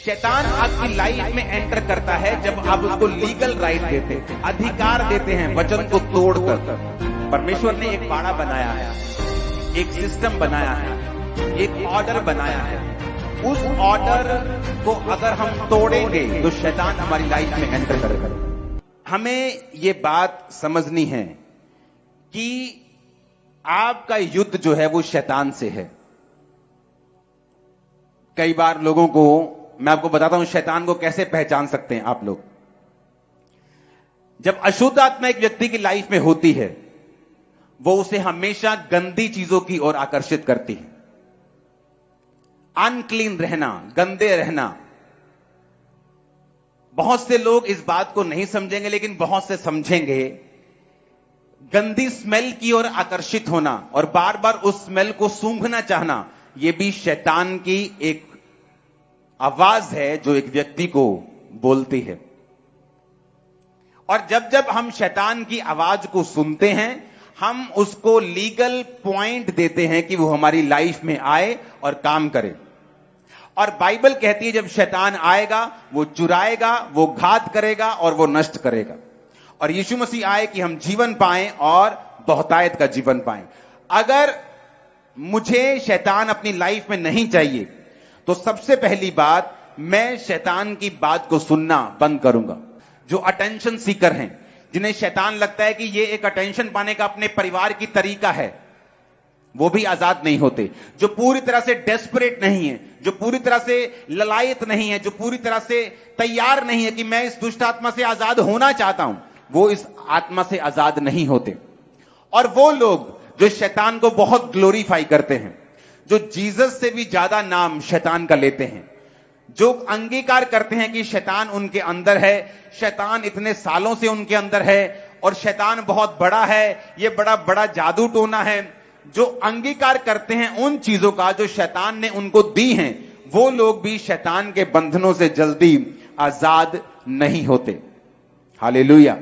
शैतान आपकी लाइफ में एंटर करता है जब आप उसको लीगल राइट देते हैं, अधिकार देते हैं वचन को तोड़कर। परमेश्वर ने एक बाड़ा बनाया है, एक सिस्टम बनाया है, एक ऑर्डर बनाया है। उस ऑर्डर को अगर हम तोड़ेंगे तो शैतान हमारी लाइफ में एंटर करेगा। हमें ये बात समझनी है कि आपका युद्ध जो है वो शैतान से है। कई बार लोगों को मैं आपको बताता हूं शैतान को कैसे पहचान सकते हैं आप लोग। जब अशुद्ध आत्मा एक व्यक्ति की लाइफ में होती है, वो उसे हमेशा गंदी चीजों की ओर आकर्षित करती है। अनक्लीन रहना, गंदे रहना। बहुत से लोग इस बात को नहीं समझेंगे, लेकिन बहुत से समझेंगे। गंदी स्मेल की ओर आकर्षित होना और बार बार उस स्मेल को सूंघना चाहना, यह भी शैतान की एक आवाज है जो एक व्यक्ति को बोलती है। और जब जब हम शैतान की आवाज को सुनते हैं, हम उसको लीगल पॉइंट देते हैं कि वो हमारी लाइफ में आए और काम करे। और बाइबल कहती है जब शैतान आएगा वो चुराएगा, वो घात करेगा और वो नष्ट करेगा। और यीशु मसीह आए कि हम जीवन पाएं और बहुतायत का जीवन पाएं। अगर मुझे शैतान अपनी लाइफ में नहीं चाहिए तो सबसे पहली बात, मैं शैतान की बात को सुनना बंद करूंगा। जो अटेंशन सीकर हैं, जिन्हें शैतान लगता है कि ये एक अटेंशन पाने का अपने परिवार की तरीका है, वो भी आजाद नहीं होते। जो पूरी तरह से डेस्परेट नहीं है, जो पूरी तरह से ललायत नहीं है, जो पूरी तरह से तैयार नहीं है कि मैं इस दुष्ट आत्मा से आजाद होना चाहता हूं, वो इस आत्मा से आजाद नहीं होते। और वो लोग जो शैतान को बहुत ग्लोरीफाई करते हैं, जो जीसस से भी ज्यादा नाम शैतान का लेते हैं, जो अंगीकार करते हैं कि शैतान उनके अंदर है, शैतान इतने सालों से उनके अंदर है और शैतान बहुत बड़ा है, ये बड़ा बड़ा जादू टोना है, जो अंगीकार करते हैं उन चीजों का जो शैतान ने उनको दी हैं, वो लोग भी शैतान के बंधनों से जल्दी आजाद नहीं होते। हालेलुया।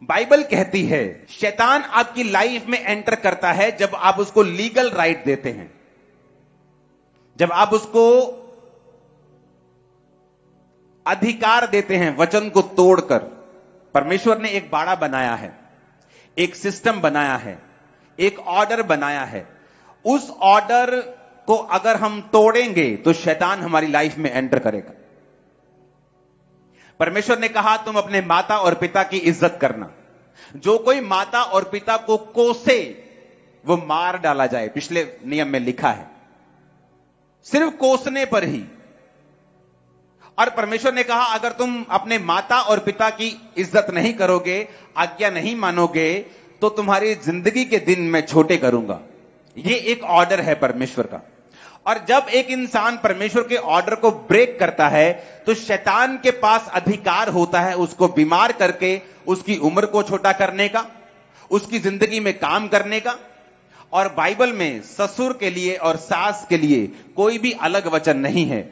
बाइबल कहती है शैतान आपकी लाइफ में एंटर करता है जब आप उसको लीगल राइट देते हैं, जब आप उसको अधिकार देते हैं वचन को तोड़कर। परमेश्वर ने एक बाड़ा बनाया है, एक सिस्टम बनाया है, एक ऑर्डर बनाया है। उस ऑर्डर को अगर हम तोड़ेंगे तो शैतान हमारी लाइफ में एंटर करेगा। परमेश्वर ने कहा तुम अपने माता और पिता की इज्जत करना। जो कोई माता और पिता को कोसे वो मार डाला जाए, पिछले नियम में लिखा है, सिर्फ कोसने पर ही। और परमेश्वर ने कहा अगर तुम अपने माता और पिता की इज्जत नहीं करोगे, आज्ञा नहीं मानोगे, तो तुम्हारी जिंदगी के दिन मैं छोटे करूंगा। ये एक ऑर्डर है परमेश्वर का। और जब एक इंसान परमेश्वर के ऑर्डर को ब्रेक करता है तो शैतान के पास अधिकार होता है उसको बीमार करके उसकी उम्र को छोटा करने का, उसकी जिंदगी में काम करने का। और बाइबल में ससुर के लिए और सास के लिए कोई भी अलग वचन नहीं है।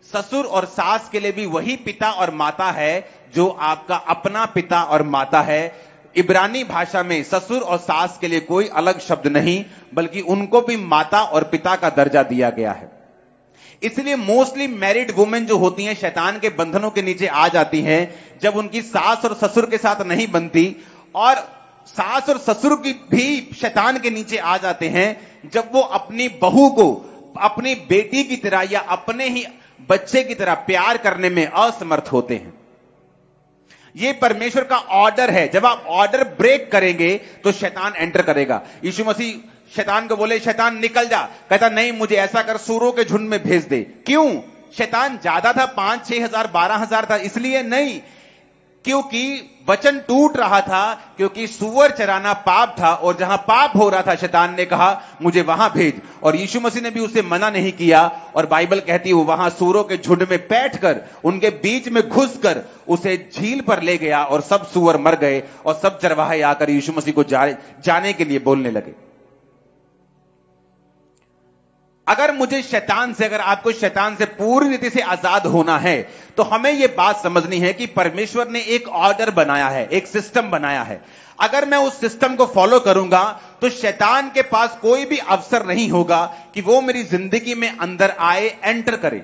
ससुर और सास के लिए भी वही पिता और माता है जो आपका अपना पिता और माता है। इब्रानी भाषा में ससुर और सास के लिए कोई अलग शब्द नहीं, बल्कि उनको भी माता और पिता का दर्जा दिया गया है। इसलिए मोस्टली मैरिड वुमेन जो होती हैं शैतान के बंधनों के नीचे आ जाती हैं जब उनकी सास और ससुर के साथ नहीं बनती। और सास और ससुर की भी शैतान के नीचे आ जाते हैं जब वो अपनी बहू को अपनी बेटी की तरह या अपने ही बच्चे की तरह प्यार करने में असमर्थ होते हैं। ये परमेश्वर का ऑर्डर है। जब आप ऑर्डर ब्रेक करेंगे तो शैतान एंटर करेगा। यीशु मसीह शैतान को बोले शैतान निकल जा, कहता नहीं मुझे ऐसा कर सूरों के झुंड में भेज दे। क्यों? शैतान ज्यादा था, 5-6 हजार 12 हजार था, इसलिए नहीं, क्योंकि वचन टूट रहा था, क्योंकि सूअर चराना पाप था और जहां पाप हो रहा था शैतान ने कहा मुझे वहां भेज। और यीशु मसीह ने भी उसे मना नहीं किया। और बाइबल कहती है वो वहां सूअरों के झुंड में बैठकर उनके बीच में घुसकर उसे झील पर ले गया और सब सूअर मर गए और सब चरवाहे आकर यीशु मसीह को जाने के लिए बोलने लगे। अगर मुझे शैतान से, अगर आपको शैतान से पूरी रीति से आजाद होना है तो हमें यह बात समझनी है कि परमेश्वर ने एक ऑर्डर बनाया है, एक सिस्टम बनाया है। अगर मैं उस सिस्टम को फॉलो करूंगा तो शैतान के पास कोई भी अवसर नहीं होगा कि वो मेरी जिंदगी में अंदर आए, एंटर करे।